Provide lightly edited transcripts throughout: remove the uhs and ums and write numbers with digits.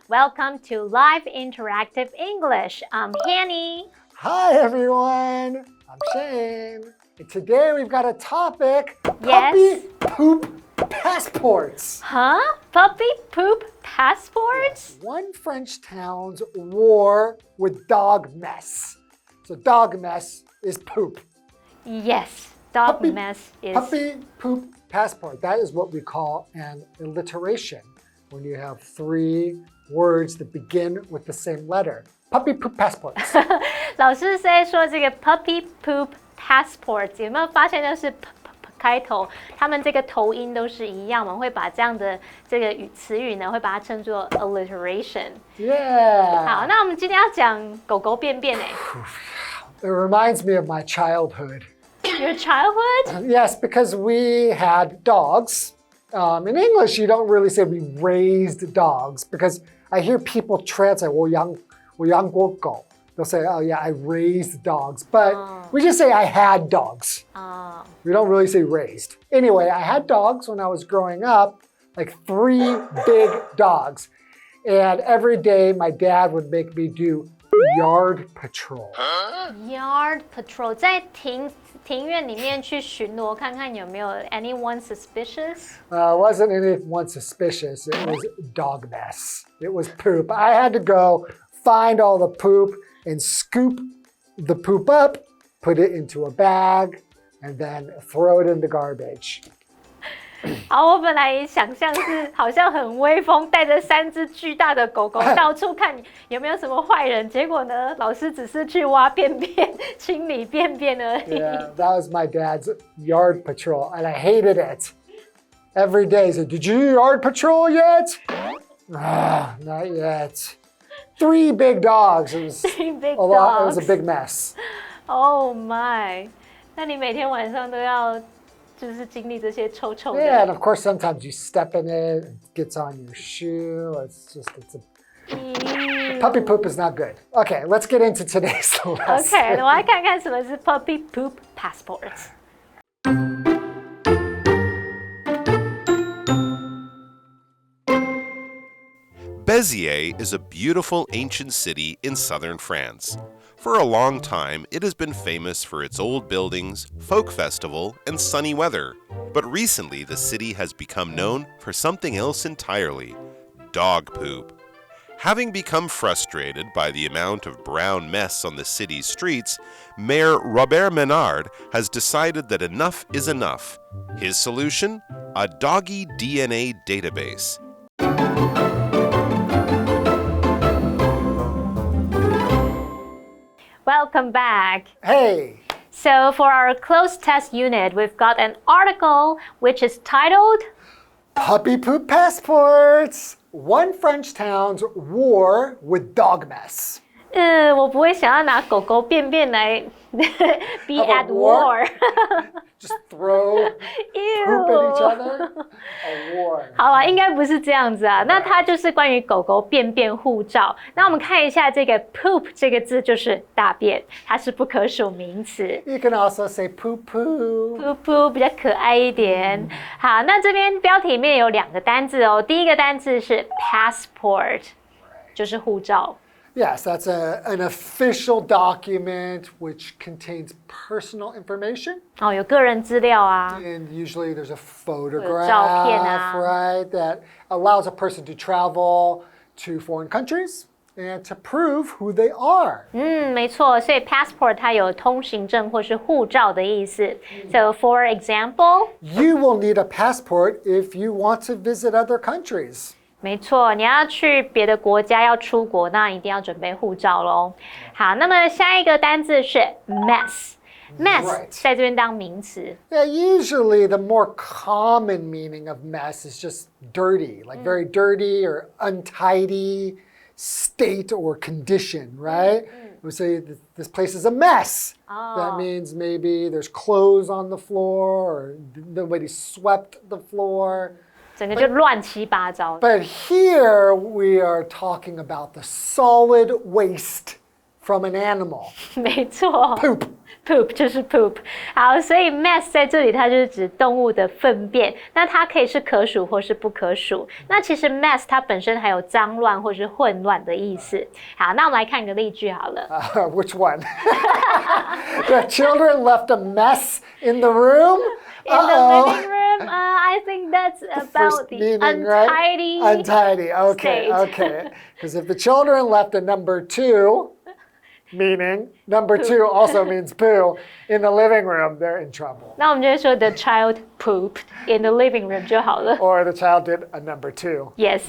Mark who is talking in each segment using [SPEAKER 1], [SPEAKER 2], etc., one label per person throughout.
[SPEAKER 1] Welcome to Live Interactive English. I'm Hanny.
[SPEAKER 2] Hi everyone, I'm Shane. And today we've got a topic,
[SPEAKER 1] Yes.
[SPEAKER 2] puppy poop passports.
[SPEAKER 1] Huh? Puppy poop passports?
[SPEAKER 2] One French town's war with dog mess. So dog mess is poop.
[SPEAKER 1] Yes, dog mess is...
[SPEAKER 2] Puppy poop passport. That is what we call an alliteration. When you have three words that begin with the same letter. Puppy poop passports.
[SPEAKER 1] 老师在说这个 puppy poop passports 有没有发现就是 p 开头，他们这个头音都是一样，我们会把这样的这个词语呢，会把它称作 alliteration.
[SPEAKER 2] Yeah.
[SPEAKER 1] 好，那我们今天要讲狗狗便便诶。
[SPEAKER 2] It reminds me of my childhood.
[SPEAKER 1] Your childhood?
[SPEAKER 2] Yes, because we had dogs. In English, you don't really say we raised dogs because I hear people translate, 我养过狗. They'll say, oh yeah, I raised dogs. But we just say I had dogs. We don't really say raised. Anyway, I had dogs when I was growing up, like 3 big dogs. And every day my dad would make me do yard patrol.
[SPEAKER 1] Yard patrol 在庭院里面去巡逻，看看有没有 anyone suspicious?
[SPEAKER 2] Wasn't anyone suspicious. It was dog mess. It was poop. I had to go find all the poop and scoop the poop up, put it into a bag, and then throw it in the garbage.
[SPEAKER 1] 好，我本来想象是好像很威风，带着3只巨大的狗狗到处看有没有什么坏人，结果呢，老师只是去挖便便、清理便便而已。
[SPEAKER 2] Yeah, that was my dad's yard patrol, and I hated it. Every day he said, "Did you do yard patrol yet?" Not yet. 3 big dogs. It was
[SPEAKER 1] 3 big
[SPEAKER 2] a lot. It was
[SPEAKER 1] dogs.
[SPEAKER 2] a big mess.
[SPEAKER 1] Oh my! 那你每天晚上都要就是经历这些臭臭的。
[SPEAKER 2] Yeah, and of course sometimes you step in it, it gets on your shoe. Puppy poop is not good. Okay, let's get into today's lesson.
[SPEAKER 1] Okay, 我来看看什么是 puppy poop passports.
[SPEAKER 3] Béziers is a beautiful ancient city in southern France. For a long time, it has been famous for its old buildings, folk festival, and sunny weather. But recently, the city has become known for something else entirely: dog poop. Having become frustrated by the amount of brown mess on the city's streets, Mayor Robert Ménard has decided that enough is enough. His solution? A doggie-DNA database.
[SPEAKER 1] Welcome back.
[SPEAKER 2] Hey.
[SPEAKER 1] So for our closed test unit, we've got an article which is titled
[SPEAKER 2] Puppy poop passports. One French town's war with dog mess.
[SPEAKER 1] 我不会想要拿狗狗便便来 be at war.
[SPEAKER 2] Just throw poop at each other? A war.
[SPEAKER 1] 好啊，应该不是这样子啊。那它就是关于狗狗便便护照。那我们看一下这个 poop 这个字就是大便，它是不可数名词。
[SPEAKER 2] You can also say poo poo.
[SPEAKER 1] poo poo 比较可爱一点。好，那这边标题里面有2个单字哦。第一个单字是 passport， 就是护照。
[SPEAKER 2] Yes, that's an official document which contains personal information.
[SPEAKER 1] 哦，有个人资料啊。
[SPEAKER 2] And usually there's a photograph,
[SPEAKER 1] 照片啊。
[SPEAKER 2] right, that allows a person to travel to foreign countries and to prove who they are.
[SPEAKER 1] 没错，所以 passport 它有通行证或是护照的意思。So for example,
[SPEAKER 2] You will need a passport if you want to visit other countries.
[SPEAKER 1] 没错，你要去别的国家要出国，那一定要准备护照咯。好，那么下一个单字是 mess。mess 在这边当名词。
[SPEAKER 2] Yeah, usually the more common meaning of mess is just dirty, like very dirty or untidy state or condition, right? We say this place is a mess. That means maybe there's clothes on the floor or nobody swept the floor.
[SPEAKER 1] 整个就乱七八糟。
[SPEAKER 2] But here we are talking about the solid waste from an animal.
[SPEAKER 1] 没错
[SPEAKER 2] Poop
[SPEAKER 1] 就是 poop。好，所以 mess 在这里它就是指动物的粪便，那它可以是可数或是不可数。那其实 mess 它本身还有脏乱或是混乱的意思。好，那我们来看一个例句好了。
[SPEAKER 2] Which one? The children left a mess in the room.
[SPEAKER 1] In the living room, I think that's about the
[SPEAKER 2] meaning,
[SPEAKER 1] untidy.
[SPEAKER 2] Right? Untidy. Okay,
[SPEAKER 1] state.
[SPEAKER 2] okay. Because if the children left a number 2, meaning number 2 also means poo, in the living room, they're in trouble.
[SPEAKER 1] 那我们就会说 the child pooped in the living room 就好了。
[SPEAKER 2] Or the child did a number 2.
[SPEAKER 1] Yes 。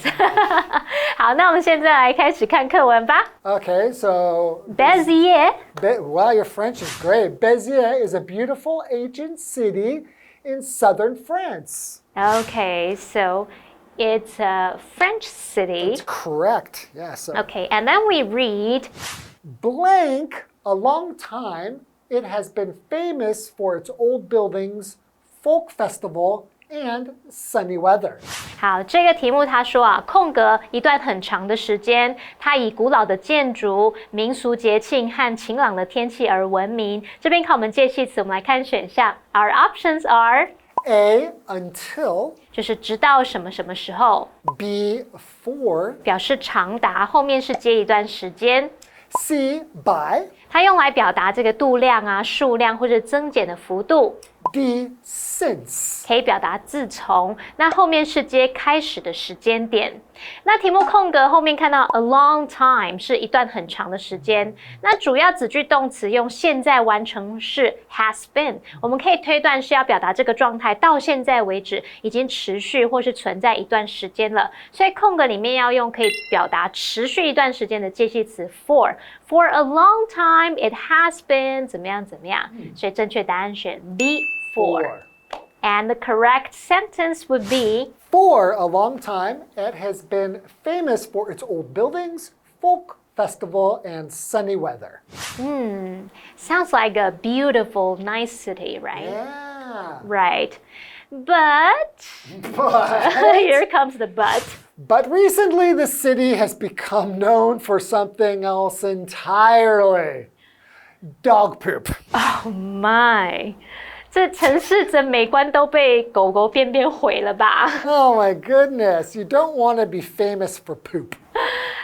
[SPEAKER 1] 好，那我们现在来开始看课文吧。
[SPEAKER 2] Okay, so
[SPEAKER 1] Béziers.
[SPEAKER 2] wow, your French is great. Béziers is a beautiful ancient city in southern France.
[SPEAKER 1] Okay, so it's a French city.
[SPEAKER 2] That's correct. Yes.
[SPEAKER 1] Okay, and then we read
[SPEAKER 2] Blank, a long time, it has been famous for its old buildings, folk festival, and sunny weather.
[SPEAKER 1] 好，这个题目他说啊，空格一段很长的时间，它以古老的建筑、民俗节庆和晴朗的天气而闻名。这边看我们介系词，我们来看选项。Our options are
[SPEAKER 2] A, until,
[SPEAKER 1] 就是直到什么什么时候
[SPEAKER 2] B, for,
[SPEAKER 1] 表示长达，后面是接一段时间。
[SPEAKER 2] C, by,
[SPEAKER 1] 它用来表达这个度量啊、数量或者增减的幅度。
[SPEAKER 2] D, since.
[SPEAKER 1] 可以表达自从，那后面是接开始的时间点。那题目空格后面看到 a long time 是一段很长的时间。那主要子句动词用现在完成式 has been， 我们可以推断是要表达这个状态到现在为止已经持续或是存在一段时间了。所以空格里面要用可以表达持续一段时间的介系词 for。For a long time, it has been 怎么样怎么样。所以正确答案选 B for。And the correct sentence would be
[SPEAKER 2] For a long time, it has been famous for its old buildings, folk festival, and sunny weather.
[SPEAKER 1] Sounds like a beautiful, nice city, right?
[SPEAKER 2] Yeah.
[SPEAKER 1] Right. But here comes the but.
[SPEAKER 2] But recently, the city has become known for something else entirely. Dog poop.
[SPEAKER 1] Oh my. 这城市整美观都被狗狗便便毁了吧
[SPEAKER 2] Oh my goodness, you don't want to be famous for poop.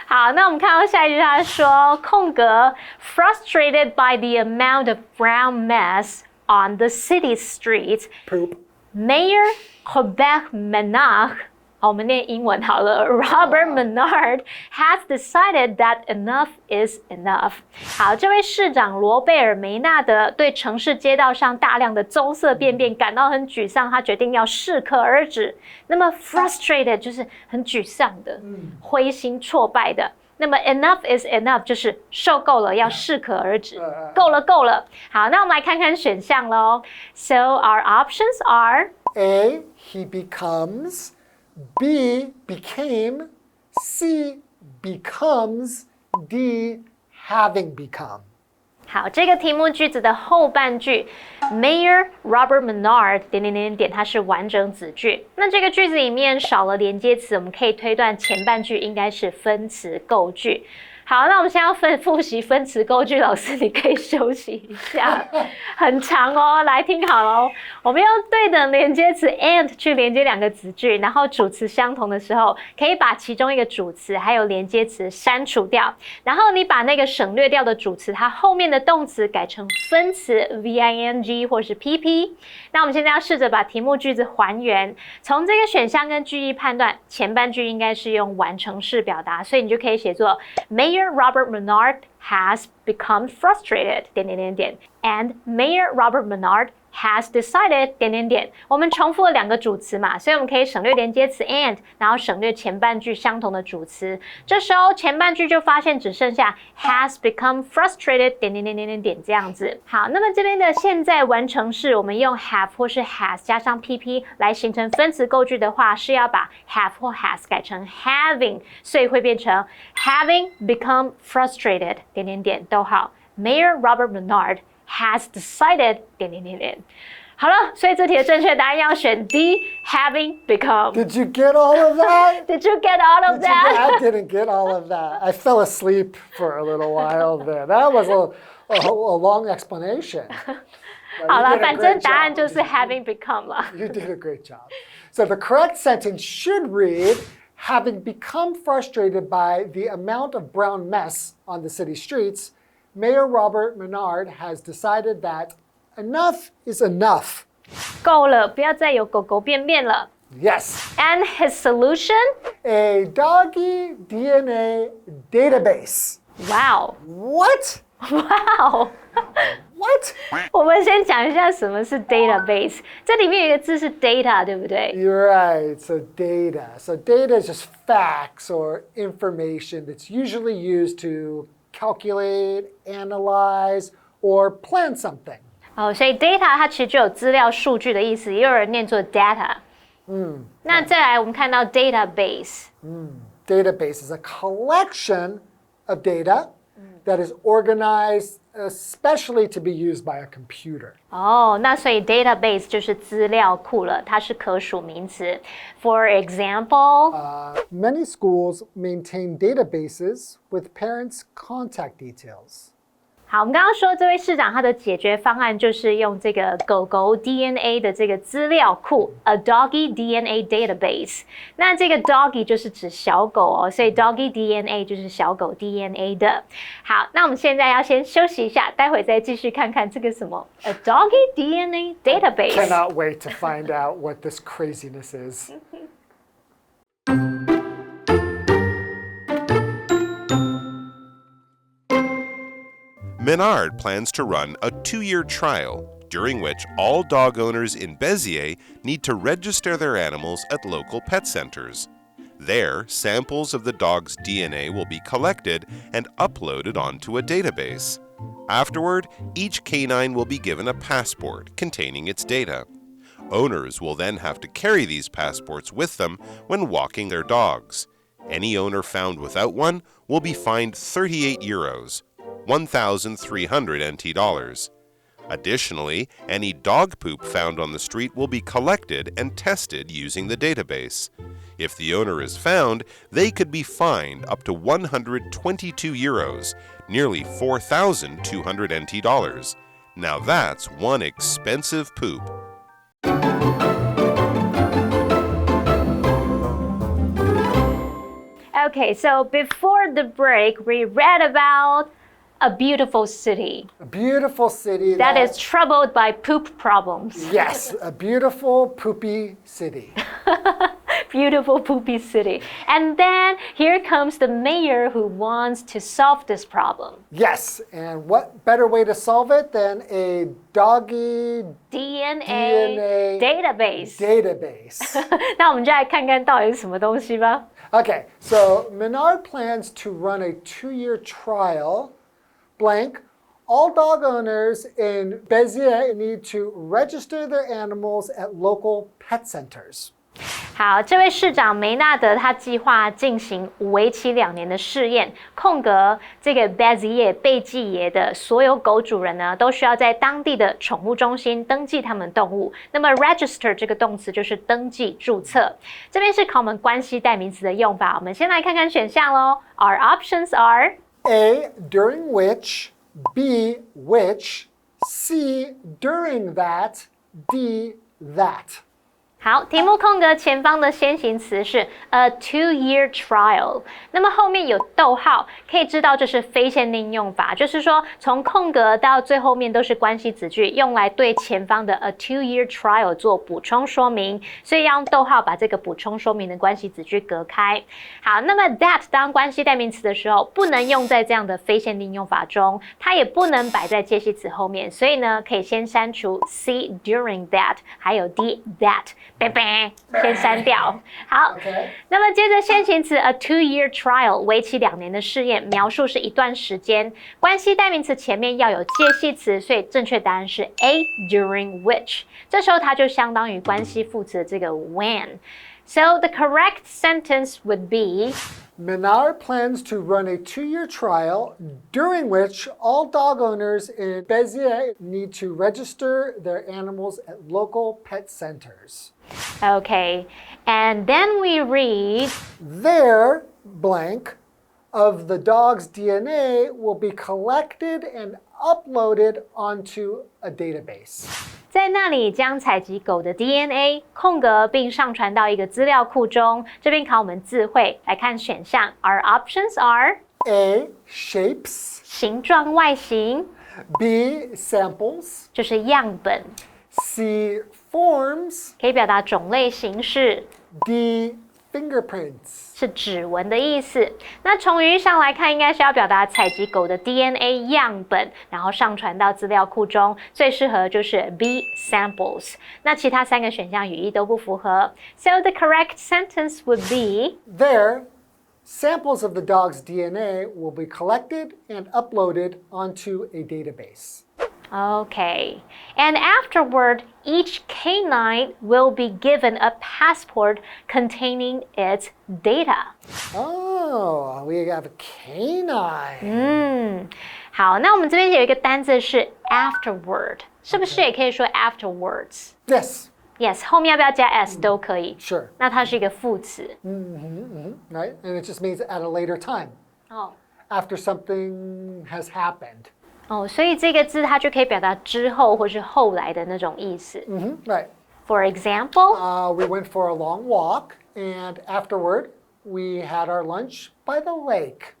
[SPEAKER 1] 好，那我们看到下一句，他说空格 frustrated by the amount of brown mess on the city streets.
[SPEAKER 2] Poop.
[SPEAKER 1] Mayor Robert Menard 好，我们念英文好了。Robert Menard has decided that enough is enough. 好，这位市长罗贝尔梅纳德对城市街道上大量的棕色便便感到很沮丧，他决定要适可而止。那么 frustrated 就是很沮丧的，灰心挫败的。那么 enough is enough 就是受够了，要适可而止，够了够了。好，那我们来看看选项咯。So our options are
[SPEAKER 2] A, he becomes. B, became. C, becomes. D, having become.
[SPEAKER 1] 好，这个题目句子的后半句 Mayor Robert Menard 它是完整子句。那这个句子里面少了连接词，我们可以推断前半句应该是分词构句。好，那我们现在要复习分词构句，老师你可以休息一下，很长哦。来听好了，我们用对等连接词 and 去连接两个子句，然后主词相同的时候，可以把其中一个主词还有连接词删除掉，然后你把那个省略掉的主词，它后面的动词改成分词 VING 或是 PP。那我们现在要试着把题目句子还原，从这个选项跟句意判断，前半句应该是用完成式表达，所以你就可以写作 Mayor Robert Menard has become frustrated and Mayor Robert Menard has decided 我们重复了两个主词嘛，所以我们可以省略连接词 and， 然后省略前半句相同的主词。这时候前半句就发现只剩下 has become frustrated 这样子。好，那么这边的现在完成式，我们用 have 或是 has 加上 PP 来形成分词构句的话，是要把 have 或 has 改成 having， 所以会变成 having become frustrated 逗号 Mayor Robert Menard has decided 好了，所以这题的正确答案要选 D, having become.
[SPEAKER 2] Did you get all of that?
[SPEAKER 1] Did you get all of that?
[SPEAKER 2] I didn't get all of that. I fell asleep for a little while there. That was a long explanation.
[SPEAKER 1] 好了，反正答案就是 having become 了。
[SPEAKER 2] You did a great job. So the correct sentence should read, having become frustrated by the amount of brown mess on the city streets, Mayor Robert Menard has decided that enough is enough.
[SPEAKER 1] 够了，不要再有狗狗便便了。
[SPEAKER 2] Yes.
[SPEAKER 1] And his solution?
[SPEAKER 2] A doggie-DNA database.
[SPEAKER 1] Wow.
[SPEAKER 2] What?
[SPEAKER 1] Wow.
[SPEAKER 2] What?
[SPEAKER 1] 我们先讲一下什么是 database。这里面有一个字是 data， 对不对？
[SPEAKER 2] You're right. So data. So data is just facts or information that's usually used to calculate, analyze, or plan something.
[SPEAKER 1] 所以 data 它其实就有资料数据的意思，也有人念作 data。那再来我们看到 database。Database
[SPEAKER 2] is a collection of data that is organized especially to be used by a computer.
[SPEAKER 1] 那所以 database 就是资料库了，它是可数名词。For example,
[SPEAKER 2] many schools maintain databases with parents' contact details.
[SPEAKER 1] 好，我们刚刚说这位市长他的解决方案就是用这个狗狗 DNA 的这个资料库 ，a doggie-DNA database。那这个 doggie 就是指小狗所以 doggie-DNA 就是小狗 DNA 的。好，那我们现在要先休息一下，待会再继续看看这个什么 a doggie-DNA database。Cannot
[SPEAKER 2] wait to find out what this craziness is.
[SPEAKER 3] Menard plans to run a 2-year trial, during which all dog owners in Béziers need to register their animals at local pet centers. There, samples of the dog's DNA will be collected and uploaded onto a database. Afterward, each canine will be given a passport containing its data. Owners will then have to carry these passports with them when walking their dogs. Any owner found without one will be fined 38 euros. 1,300 NT dollars. Additionally, any dog poop found on the street will be collected and tested using the database. If the owner is found, they could be fined up to 122 euros, nearly 4,200 NT dollars. Now that's one expensive poop.
[SPEAKER 1] Okay, so before the break, we read about a beautiful city.
[SPEAKER 2] A beautiful city
[SPEAKER 1] that is troubled by poop problems.
[SPEAKER 2] Yes, a beautiful poopy city.
[SPEAKER 1] Beautiful poopy city. And then here comes the mayor who wants to solve this problem.
[SPEAKER 2] Yes, and what better way to solve it than a doggie
[SPEAKER 1] DNA database.
[SPEAKER 2] database.
[SPEAKER 1] 那我们就来看看到底是什么东西吧。
[SPEAKER 2] Okay, so Menard plans to run a 2-year trial. Blank. All dog owners in Béziers need to register their animals at local pet centers.
[SPEAKER 1] 好，这位市长梅纳德他计划进行为期2年的试验，空格这个 Béziers 贝济耶的所有狗主人呢，都需要在当地的宠物中心登记他们动物。那么 register 这个动词就是登记注册。这边是考我们关系代名词的用法，我们先来看看选项咯。Our options are
[SPEAKER 2] A, during which, B, which, C, during that, D, that.
[SPEAKER 1] 好，题目空格前方的先行词是 a 2-year trial， 那么后面有逗号，可以知道这是非限定用法，就是说从空格到最后面都是关系子句，用来对前方的 a 2-year trial 做补充说明，所以要用逗号把这个补充说明的关系子句隔开。好，那么 that 当关系代名词的时候，不能用在这样的非限定用法中，它也不能摆在介系词后面，所以呢，可以先删除 C during that， 还有 D that。先删掉。好，那么接着先行词 a 2-year trial 为期2年的试验，描述是一段时间。关系代名词前面要有介系词，所以正确答案是 A during which。这时候它就相当于关系副词的这个 when。So the correct sentence would be
[SPEAKER 2] Menard plans to run a 2-year trial during which all dog owners in Béziers need to register their animals at local pet centers.
[SPEAKER 1] Okay, and then we read
[SPEAKER 2] Their blank of the dog's DNA will be collected and uploaded onto a database.
[SPEAKER 1] 在那里将采集狗的 DNA 空格并上传到一个资料库中。这边考我们字汇，来看选项。Our options are
[SPEAKER 2] A. Shapes.
[SPEAKER 1] 形状外形，
[SPEAKER 2] B. Samples.
[SPEAKER 1] 就是样本，
[SPEAKER 2] C. Forms.
[SPEAKER 1] 可以表达种类形式。
[SPEAKER 2] D. Fingerprints.
[SPEAKER 1] 是指纹的意思。那从语义上来看，应该是要表达采集狗的 DNA 样本，然后上传到资料库中。最适合就是 B samples。那其他3个选项语义都不符合。So the correct sentence would be
[SPEAKER 2] There, samples of the dog's DNA will be collected and uploaded onto a database.
[SPEAKER 1] Okay. And afterward, each canine will be given a passport containing its data.
[SPEAKER 2] Oh, we have a canine.
[SPEAKER 1] 好，那我们这边有一个单字是 afterward， 是不是也可以说 afterwards？
[SPEAKER 2] Yes.
[SPEAKER 1] Yes， 后面要不要加 s 都可以。
[SPEAKER 2] Sure.
[SPEAKER 1] 那它是一个副词。
[SPEAKER 2] Right? And it just means at a later time,
[SPEAKER 1] 哦
[SPEAKER 2] after something has happened.
[SPEAKER 1] 哦，所以这个字它就可以表达之后或是后来的那种意思。
[SPEAKER 2] Right.
[SPEAKER 1] For example,
[SPEAKER 2] We went for a long walk, and afterward, we had our lunch by the lake.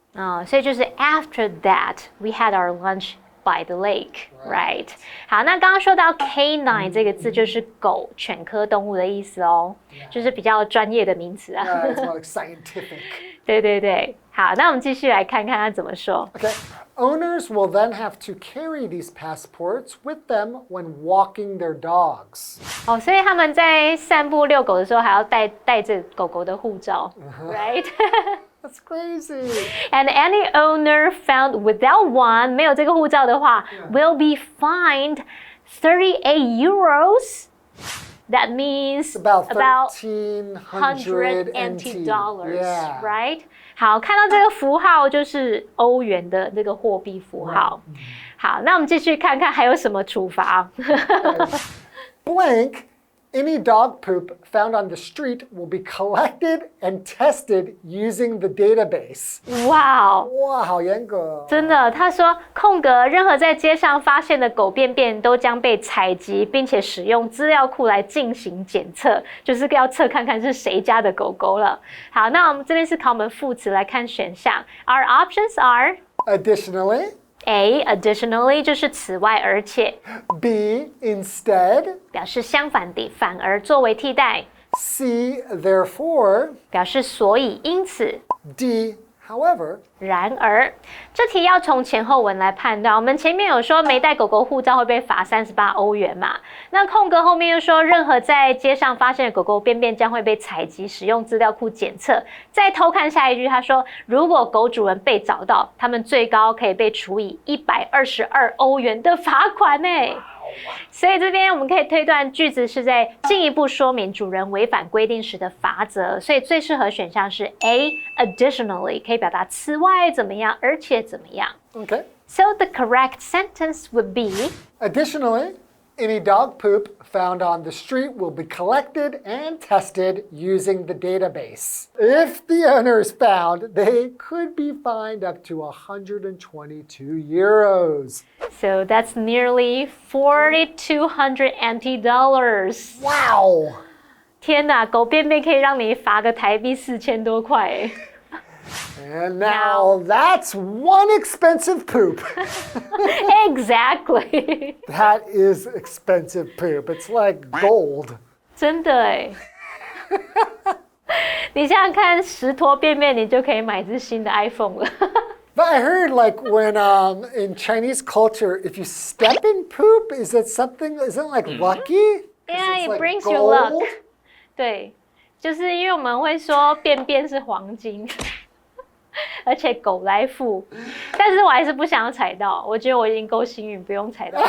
[SPEAKER 1] 所以就是 after that, we had our lunch by the lake, right? 好，那刚刚说到 canine 这个字就是狗、犬科动物的意思哦，就是比较专业的名词啊。
[SPEAKER 2] It's more like scientific.
[SPEAKER 1] 对对对，好，那我们继续来看看它怎么说。
[SPEAKER 2] Okay. Owners will then have to carry these passports with them when walking their dogs.
[SPEAKER 1] 哦，所以他们在散步遛狗的时候还要带着狗狗的护照 ，right?
[SPEAKER 2] That's crazy.
[SPEAKER 1] And any owner found without one 没有这个护照的话 will be fined 38 euros. That means
[SPEAKER 2] About 1,300
[SPEAKER 1] NT dollars,
[SPEAKER 2] Yeah.
[SPEAKER 1] right? 好，看到这个符号就是欧元的这个货币符号。好，那我们继续看看还有什么处罚。
[SPEAKER 2] Blank, any dog poop found on the street will be collected and tested using the database.
[SPEAKER 1] 哇哦！
[SPEAKER 2] 哇，好严格哦。
[SPEAKER 1] 真的，他说空格任何在街上发现的狗便便都将被采集，并且使用资料库来进行检测，就是要测看看是谁家的狗狗了。好，那我们这边是考我们副词，来看选项。Our options are
[SPEAKER 2] Additionally,
[SPEAKER 1] A. Additionally 就是此外而且
[SPEAKER 2] B. Instead,
[SPEAKER 1] 表示相反地，反而作为替代，
[SPEAKER 2] C. Therefore,
[SPEAKER 1] 表示所以因此。
[SPEAKER 2] D. However,
[SPEAKER 1] 然而，这题要从前后文来判断。我们前面有说没带狗狗护照会被罚38欧元嘛？那空格后面又说任何在街上发现的狗狗便便将会被采集，使用资料库检测。再偷看下一句，他说如果狗主人被找到，他们最高可以被处以122欧元的罚款呢。所以这边我们可以推断句子是在进一步说明主人违反规定时的罚则，所以最适合选项是 A. Additionally 可以表达此外怎么样，而且怎么样。
[SPEAKER 2] okay.
[SPEAKER 1] So the correct sentence would be
[SPEAKER 2] Additionally, any dog poop found on the street will be collected and tested using the database. If the owner is found, they could be fined up to 122 euros.
[SPEAKER 1] So that's nearly 4,200 NT dollars.
[SPEAKER 2] Wow!
[SPEAKER 1] 天哪，狗便便可以让你罚个台币4000多块耶。
[SPEAKER 2] And now that's one expensive poop.
[SPEAKER 1] Exactly.
[SPEAKER 2] That is expensive poop. It's like gold.
[SPEAKER 1] 真的哎。你想想看，10坨便便你就可以买一只新的 iPhone 了。
[SPEAKER 2] But I heard like when in Chinese culture, if you step in poop, is it like lucky?
[SPEAKER 1] Yeah,
[SPEAKER 2] It's
[SPEAKER 1] it
[SPEAKER 2] like
[SPEAKER 1] brings you luck.
[SPEAKER 2] gold?
[SPEAKER 1] 对，就是因为我们会说便便是黄金。而且狗来付，但是我还是不想要踩到，我觉得我已经够幸运，不用踩到。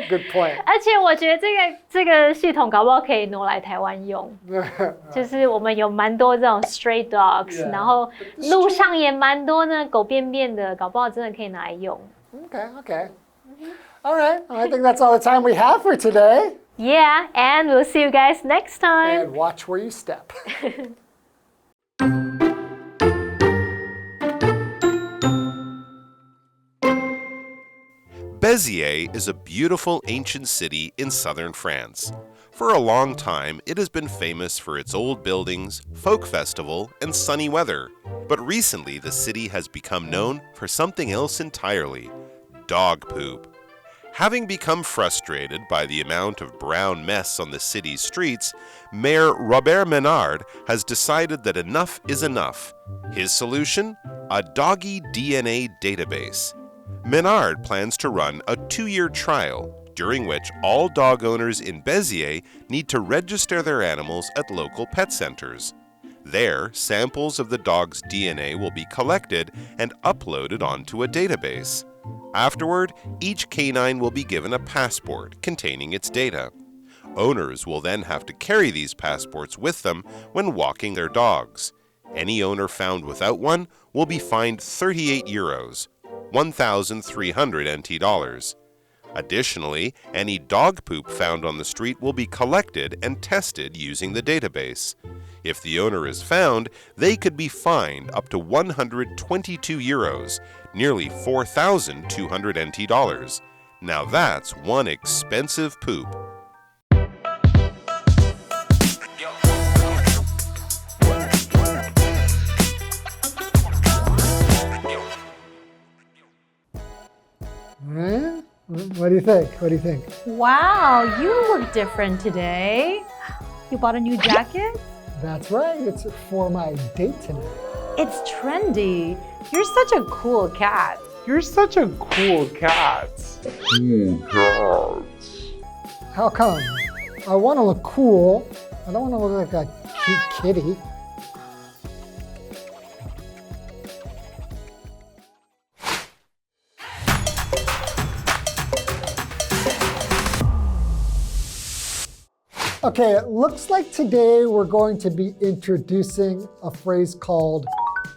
[SPEAKER 2] Good point.
[SPEAKER 1] 而且我觉得这个系统搞不好可以挪来台湾用，就是我们有蛮多这种 stray dogs， 然后路上也蛮多呢狗便便的，搞不好真的可以拿来用。
[SPEAKER 2] Okay. All right. I think that's all the time we have for today.
[SPEAKER 1] Yeah, and we'll see you guys next time.
[SPEAKER 2] And watch where you step.
[SPEAKER 3] Béziers is a beautiful ancient city in southern France. For a long time, it has been famous for its old buildings, folk festival, and sunny weather. But recently, the city has become known for something else entirely: dog poop. Having become frustrated by the amount of brown mess on the city's streets, Mayor Robert Ménard has decided that enough is enough. His solution? A doggie-DNA database. Ménard plans to run a 2-year trial, during which all dog owners in Béziers need to register their animals at local pet centers. There, samples of the dog's DNA will be collected and uploaded onto a database. Afterward, each canine will be given a passport containing its data. Owners will then have to carry these passports with them when walking their dogs. Any owner found without one will be fined 38 euros, 1,300 NT dollars. Additionally, any dog poop found on the street will be collected and tested using the database. If the owner is found, they could be fined up to 122 euros, nearly 4,200 NT dollars. Now that's one expensive poop.
[SPEAKER 2] What do you think? What do you think?
[SPEAKER 4] Wow, you look different today. You bought a new jacket?
[SPEAKER 2] That's right. It's for my date tonight.
[SPEAKER 4] It's trendy. You're such a cool cat.
[SPEAKER 5] You're such a cool cat.
[SPEAKER 2] How come? I want to look cool. I don't want to look like a cute kitty. Okay, it looks like today we're going to be introducing a phrase called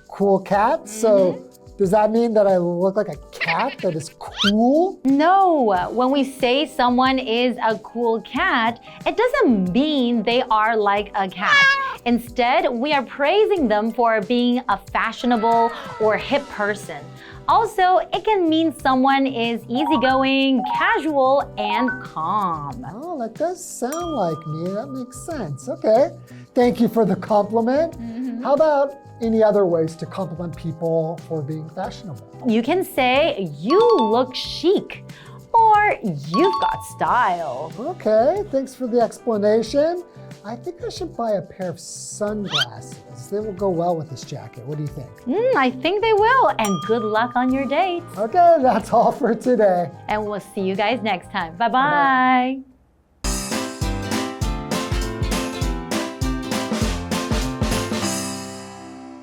[SPEAKER 2] cool cat. So does that mean that I look like a cat that is cool?
[SPEAKER 4] No, when we say someone is a cool cat, it doesn't mean they are like a cat. Instead, we are praising them for being a fashionable or hip person. Also, it can mean someone is easygoing, casual, and calm.
[SPEAKER 2] Oh, that does sound like me. That makes sense. Okay. Thank you for the compliment. How about any other ways to compliment people for being fashionable?
[SPEAKER 4] You can say, you look chic, or you've got style.
[SPEAKER 2] Okay, thanks for the explanation. I think I should buy a pair of sunglasses. They will go well with this jacket. What do you think?
[SPEAKER 4] I think they will, and good luck on your dates.
[SPEAKER 2] Okay, that's all for today.
[SPEAKER 4] And we'll see you guys next time. Bye-bye.